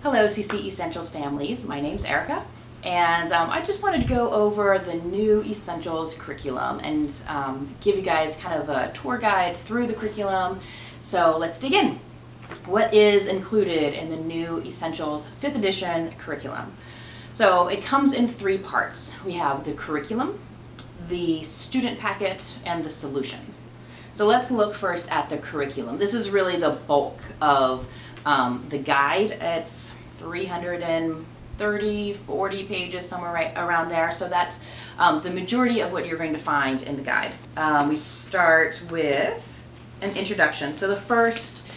Hello CC Essentials families, my name's Erica, and I just wanted to go over the new Essentials curriculum and give you guys kind of a tour guide through the curriculum. So let's dig in. What is included in the new Essentials 5th edition curriculum? So it comes in 3 parts. We have the curriculum, the student packet, and the solutions. So let's look first at the curriculum. This is really the bulk of the guide. It's 330, 40 pages, somewhere right around there. So that's the majority of what you're going to find in the guide. We start with an introduction. So the first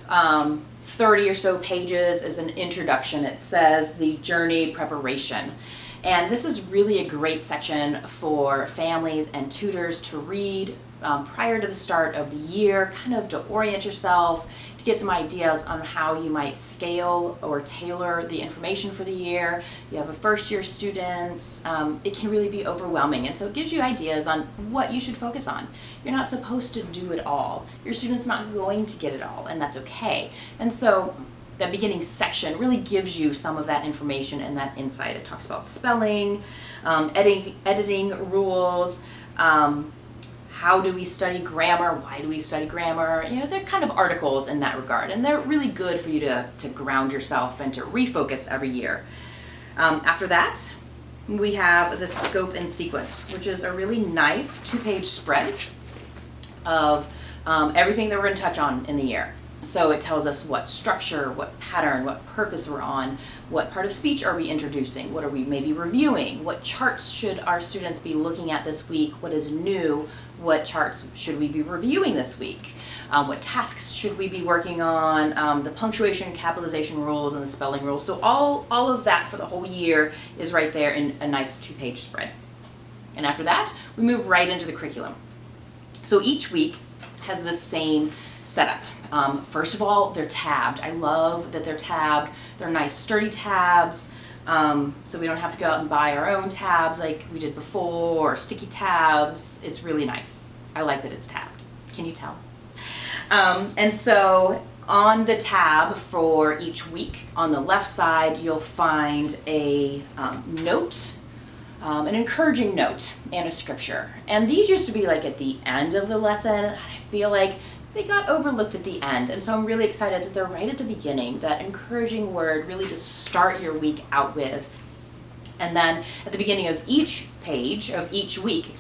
30 or so pages is an introduction. It says the journey preparation. And this is really a great section for families and tutors to read prior to the start of the year, kind of to orient yourself, to get some ideas on how you might scale or tailor the information for the year. You have a first-year student, it can really be overwhelming, and so it gives you ideas on what you should focus on. You're not supposed to do it all. Your student's not going to get it all, and that's okay. And so that beginning section really gives you some of that information and that insight. It talks about spelling, editing rules, how do we study grammar, why do we study grammar. You know, they're kind of articles in that regard, and they're really good for you to ground yourself and to refocus every year. After that, we have the scope and sequence, which is a really nice 2-page spread of everything that we're going to touch on in the year. So it tells us what structure, what pattern, what purpose we're on, what part of speech are we introducing, what are we maybe reviewing, what charts should our students be looking at this week, what is new, what charts should we be reviewing this week, what tasks should we be working on, the punctuation, capitalization rules, and the spelling rules. So all of that for the whole year is right there in a nice 2-page spread. And after that, we move right into the curriculum. So each week has the same setup. First of all, they're tabbed. I love that they're tabbed. They're nice sturdy tabs, so we don't have to go out and buy our own tabs like we did before, or sticky tabs. It's really nice. I like that it's tabbed. Can you tell? And so on the tab for each week, on the left side, you'll find a note, an encouraging note, and a scripture. And these used to be like at the end of the lesson. I feel like they got overlooked at the end, and so I'm really excited that they're right at the beginning, that encouraging word really to start your week out with. And then at the beginning of each page, of each week,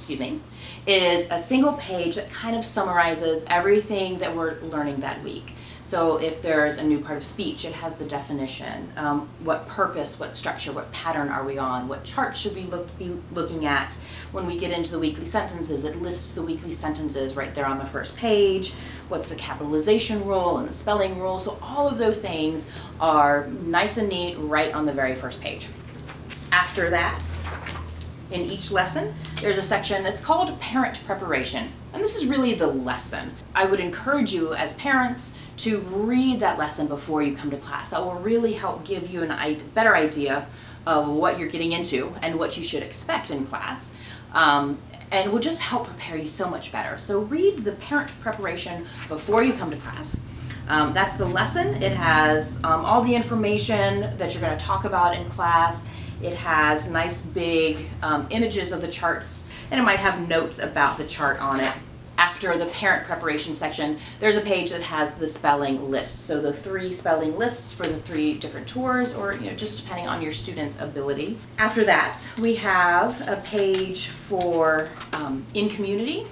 is a single page that kind of summarizes everything that we're learning that week. So if there's a new part of speech, it has the definition, what purpose, what structure, what pattern are we on, what chart should we be looking at. When we get into the weekly sentences, it lists the weekly sentences right there on the first page. What's the capitalization rule and the spelling rule. So all of those things are nice and neat right on the very first page. After that, in each lesson, there's a section that's called Parent Preparation. And this is really the lesson. I would encourage you as parents to read that lesson before you come to class. That will really help give you a better idea of what you're getting into and what you should expect in class. And will just help prepare you so much better. So read the Parent Preparation before you come to class. That's the lesson. It has all the information that you're going to talk about in class. It has nice big images of the charts, and it might have notes about the chart on it. After the parent preparation section, there's a page that has the spelling list. So the 3 spelling lists for the 3 different tours, or just depending on your student's ability. After that, we have a page for in community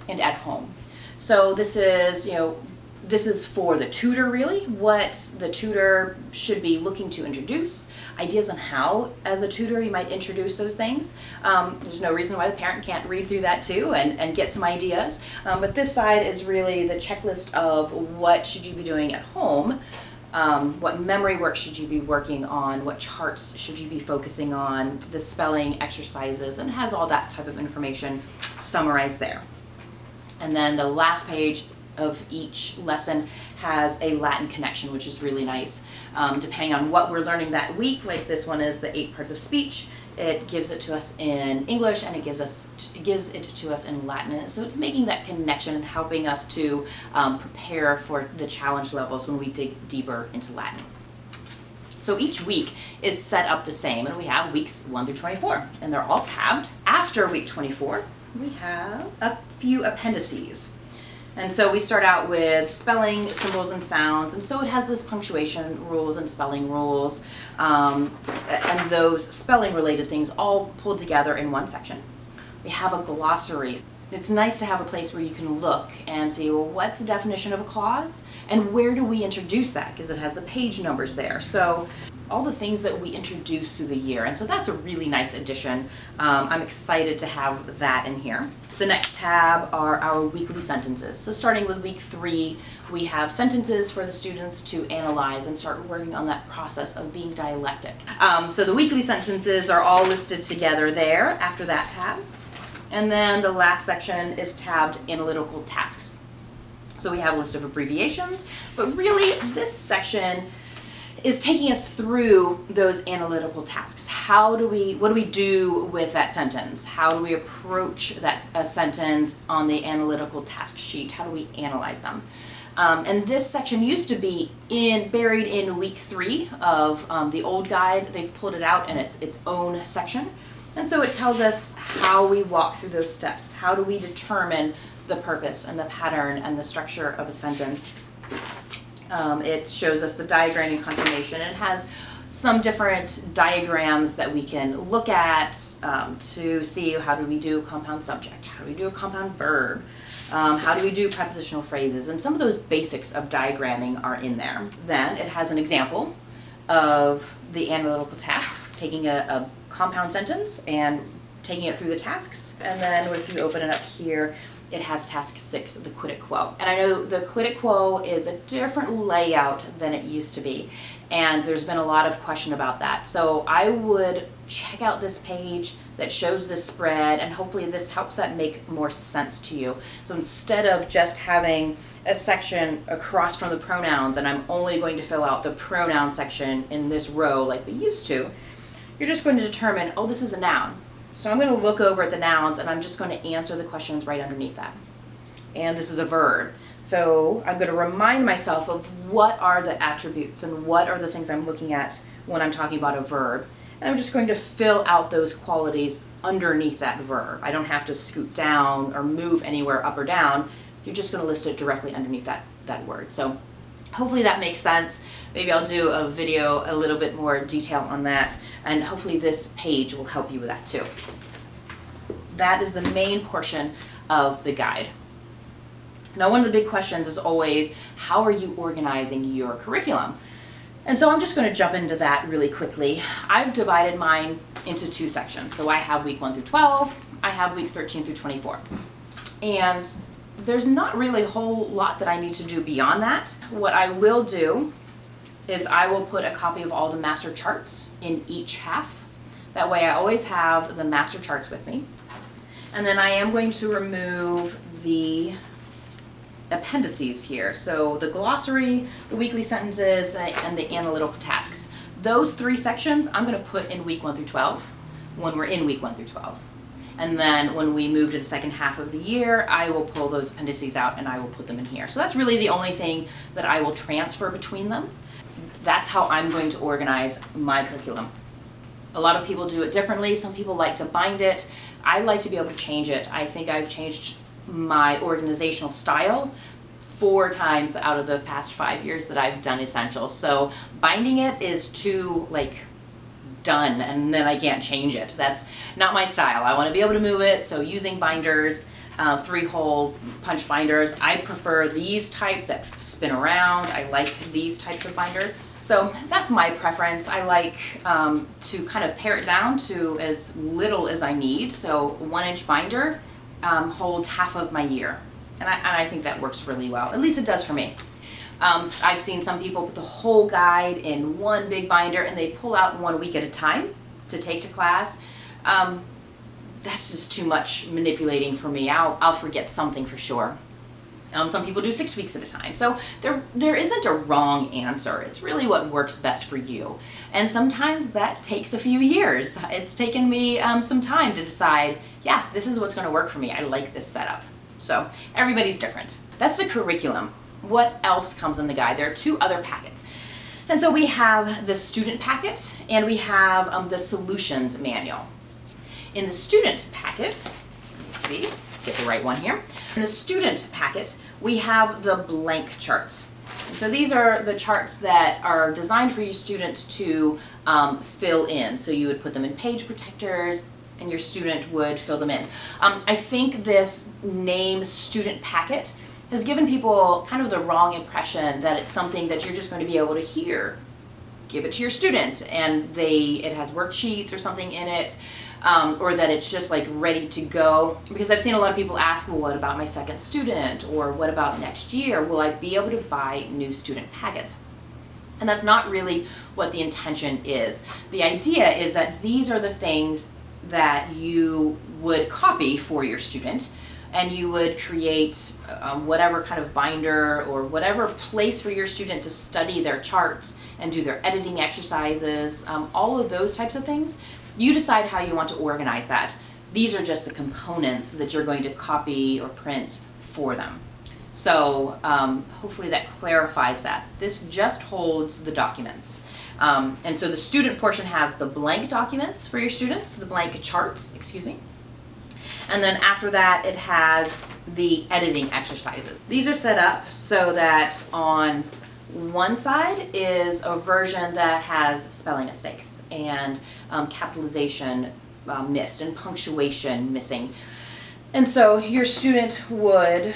and at home. So this is for the tutor, really, what the tutor should be looking to introduce, ideas on how, as a tutor, you might introduce those things. There's no reason why the parent can't read through that too and get some ideas. But this side is really the checklist of what should you be doing at home, what memory work should you be working on, what charts should you be focusing on, the spelling exercises, and it has all that type of information summarized there. And then the last page of each lesson has a Latin connection, which is really nice. Depending on what we're learning that week, like this one is the 8 parts of speech, it gives it to us in English and it gives it to us in Latin. So it's making that connection and helping us to prepare for the challenge levels when we dig deeper into Latin. So each week is set up the same, and we have weeks 1 through 24, and they're all tabbed. After week 24, we have a few appendices. And so we start out with spelling, symbols, and sounds, and so it has this punctuation rules and spelling rules, and those spelling related things all pulled together in one section. We have a glossary. It's nice to have a place where you can look and see, well, what's the definition of a clause? And where do we introduce that? Because it has the page numbers there. So all the things that we introduce through the year. And so that's a really nice addition. I'm excited to have that in here. The next tab are our weekly sentences. So starting with week 3, we have sentences for the students to analyze and start working on that process of being dialectic. So the weekly sentences are all listed together there after that tab. And then the last section is tabbed Analytical Tasks. So we have a list of abbreviations, but really this section is taking us through those analytical tasks. What do we do with that sentence? How do we approach a sentence on the analytical task sheet? How do we analyze them? And this section used to be buried in week 3 of the old guide. They've pulled it out and it's its own section. And so it tells us how we walk through those steps. How do we determine the purpose and the pattern and the structure of a sentence? It shows us the diagramming confirmation. It has some different diagrams that we can look at to see how do we do compound subject, how do we do a compound verb, how do we do prepositional phrases, and some of those basics of diagramming are in there. Then it has an example of the analytical tasks, taking a compound sentence and taking it through the tasks. And then if you open it up here, it has task 6, the quid quo. And I know the quid quo is a different layout than it used to be, and there's been a lot of question about that. So I would check out this page that shows this spread, and hopefully this helps that make more sense to you. So instead of just having a section across from the pronouns, and I'm only going to fill out the pronoun section in this row like we used to, you're just going to determine, oh, this is a noun. So I'm going to look over at the nouns and I'm just going to answer the questions right underneath that. And this is a verb. So I'm going to remind myself of what are the attributes and what are the things I'm looking at when I'm talking about a verb. And I'm just going to fill out those qualities underneath that verb. I don't have to scoot down or move anywhere up or down. You're just going to list it directly underneath that word. So hopefully that makes sense. Maybe I'll do a video a little bit more detail on that, and hopefully this page will help you with that too. That is the main portion of the guide. Now, one of the big questions is always, how are you organizing your curriculum? And so I'm just going to jump into that really quickly. I've divided mine into 2 sections. So I have week 1 through 12, I have week 13 through 24. And there's not really a whole lot that I need to do beyond that. What I will do is I will put a copy of all the master charts in each half. That way I always have the master charts with me. And then I am going to remove the appendices here. So the glossary, the weekly sentences, and the analytical tasks. Those 3 sections I'm going to put in week 1 through 12 when we're in week 1 through 12. And then when we move to the second half of the year, I will pull those appendices out and I will put them in here. So that's really the only thing that I will transfer between them. That's how I'm going to organize my curriculum. A lot of people do it differently. Some people like to bind it. I like to be able to change it. I think I've changed my organizational style 4 times out of the past 5 years that I've done Essentials. So binding it is too done, and then I can't change it. That's not my style. I want to be able to move it. So using binders, 3-hole punch binders. I prefer these type that spin around. I like these types of binders. So that's my preference. I like to kind of pare it down to as little as I need. So 1-inch binder holds half of my year. And I think that works really well. At least it does for me. I've seen some people put the whole guide in one big binder and they pull out 1 week at a time to take to class. That's just too much manipulating for me. I'll forget something for sure. Some people do 6 weeks at a time. So there isn't a wrong answer. It's really what works best for you. And sometimes that takes a few years. It's taken me some time to decide, yeah, this is what's going to work for me. I like this setup. So everybody's different. That's the curriculum. What else comes in the guide? There are 2 other packets. And so we have the student packet and we have the solutions manual. In the student packet, let's see, get the right one here. In the student packet, we have the blank charts. And so these are the charts that are designed for your student to fill in. So you would put them in page protectors and your student would fill them in. I think this name student packet has given people kind of the wrong impression that it's something that you're just going to be able to hear. Give it to your student and it has worksheets or something in it, or that it's just like ready to go. Because I've seen a lot of people ask, well, what about my second student? Or what about next year? Will I be able to buy new student packets? And that's not really what the intention is. The idea is that these are the things that you would copy for your student, and you would create whatever kind of binder or whatever place for your student to study their charts and do their editing exercises, all of those types of things. You decide how you want to organize that. These are just the components that you're going to copy or print for them. So hopefully that clarifies that. This just holds the documents. And so the student portion has the blank documents for your students, the blank charts, excuse me. And then after that, it has the editing exercises. These are set up so that on one side is a version that has spelling mistakes and capitalization missed and punctuation missing. And so your student would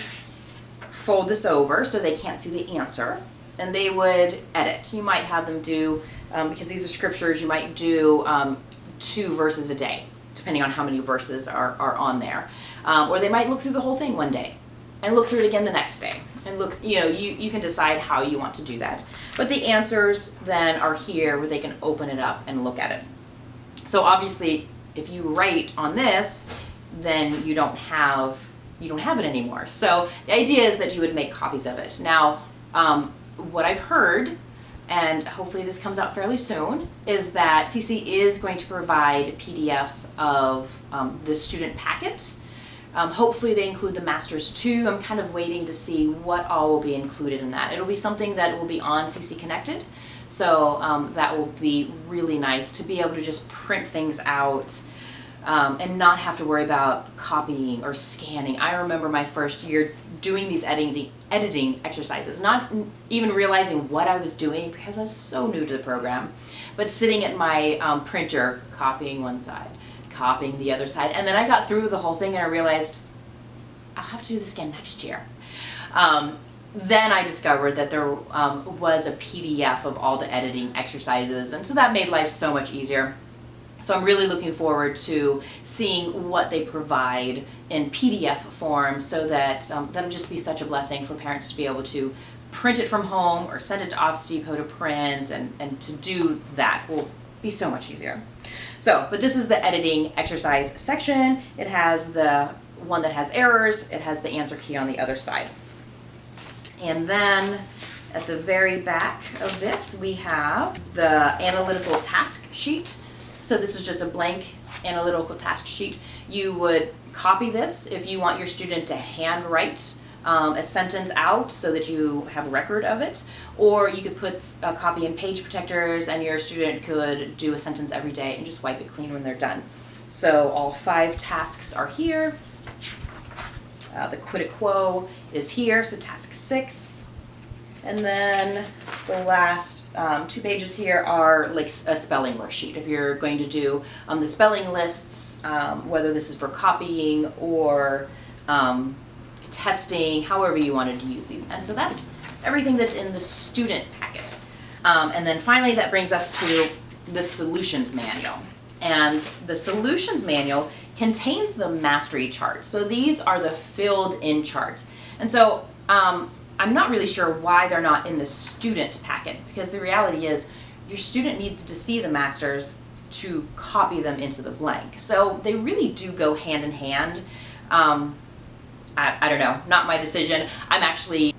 fold this over so they can't see the answer, and they would edit. You might have them do, because these are scriptures, you might do 2 verses a day, depending on how many verses are on there. Or they might look through the whole thing one day and look through it again the next day. And look, you can decide how you want to do that. But the answers then are here where they can open it up and look at it. So obviously, if you write on this, then you don't have it anymore. So the idea is that you would make copies of it. Now, what I've heard, and hopefully this comes out fairly soon, is that CC is going to provide PDFs of the student packet. Hopefully they include the masters too. I'm kind of waiting to see what all will be included in that. It'll be something that will be on CC Connected. So that will be really nice to be able to just print things out and not have to worry about copying or scanning. I remember my first year doing these editing exercises, not even realizing what I was doing because I was so new to the program, but sitting at my printer, copying one side, copying the other side, and then I got through the whole thing and I realized I'll have to do this again next year. Then I discovered that there was a PDF of all the editing exercises, and so that made life so much easier. So I'm really looking forward to seeing what they provide in PDF form, so that that'll just be such a blessing for parents to be able to print it from home or send it to Office Depot to print, and to do that will be so much easier. So, but this is the editing exercise section. It has the one that has errors, it has the answer key on the other side. And then at the very back of this, we have the Analytical Task sheet. So this is just a blank Analytical Task sheet. You would copy this if you want your student to handwrite a sentence out so that you have a record of it, or you could put a copy in page protectors and your student could do a sentence every day and just wipe it clean when they're done. So all 5 tasks are here. The quid quo is here, so task 6. And then the last 2 pages here are like a spelling worksheet. If you're going to do the spelling lists, whether this is for copying or testing, however you wanted to use these. And so that's everything that's in the student packet. And then finally that brings us to the solutions manual. And the solutions manual contains the mastery charts. So these are the filled in charts. And so I'm not really sure why they're not in the student packet, because the reality is your student needs to see the masters to copy them into the blank. So they really do go hand in hand. I don't know, not my decision.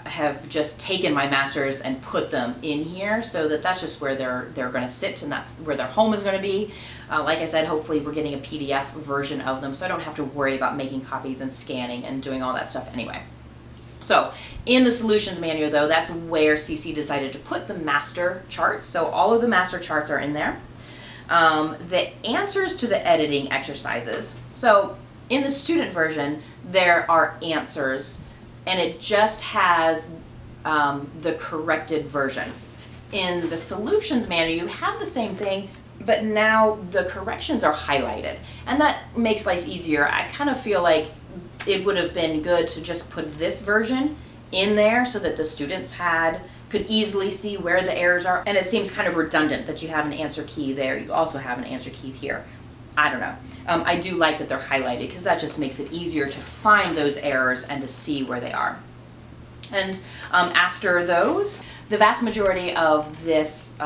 have just taken my masters and put them in here so that that's just where they're going to sit, and that's where their home is going to be. Like I said, hopefully we're getting a PDF version of them, so I don't have to worry about making copies and scanning and doing all that stuff anyway. So in the solutions manual though, that's where CC decided to put the master charts. So all of the master charts are in there. The answers to the editing exercises. So in the student version, there are answers and it just has the corrected version. In the solutions manual, you have the same thing, but now the corrections are highlighted, and that makes life easier. I kind of feel like it would have been good to just put this version in there so that the students could easily see where the errors are. And it seems kind of redundant that you have an answer key there. You also have an answer key here. I don't know. I do like that they're highlighted because that just makes it easier to find those errors and to see where they are. And after those, the vast majority of this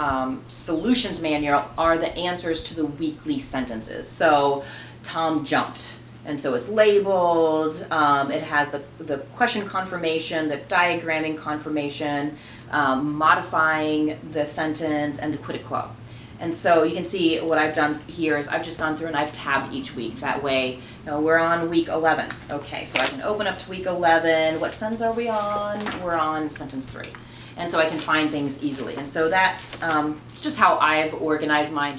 solutions manual are the answers to the weekly sentences. So Tom jumped, and so it's labeled, it has the question confirmation, the diagramming confirmation, modifying the sentence, and the quid quo. And so you can see what I've done here is I've just gone through and I've tabbed each week. That way, we're on week 11. Okay, so I can open up to week 11. What sentence are we on? We're on sentence 3. And so I can find things easily. And so that's just how I've organized mine.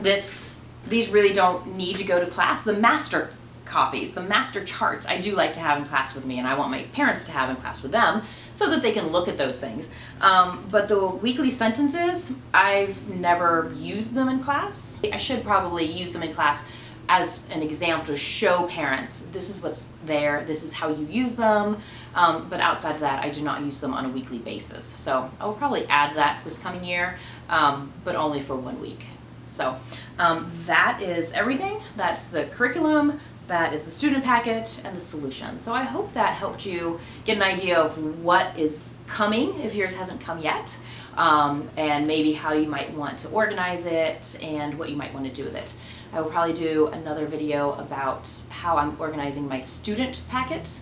These really don't need to go to class. The master copies, the master charts, I do like to have in class with me, and I want my parents to have in class with them so that they can look at those things. But the weekly sentences, I've never used them in class. I should probably use them in class as an example to show parents, this is what's there, this is how you use them, but outside of that, I do not use them on a weekly basis. So I will probably add that this coming year, but only for 1 week. So that is everything. That's the curriculum, that is the student packet, and the solution. So I hope that helped you get an idea of what is coming if yours hasn't come yet, and maybe how you might want to organize it and what you might want to do with it. I will probably do another video about how I'm organizing my student packet.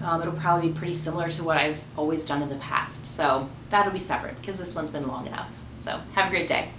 It'll probably be pretty similar to what I've always done in the past. So that'll be separate because this one's been long enough. So have a great day.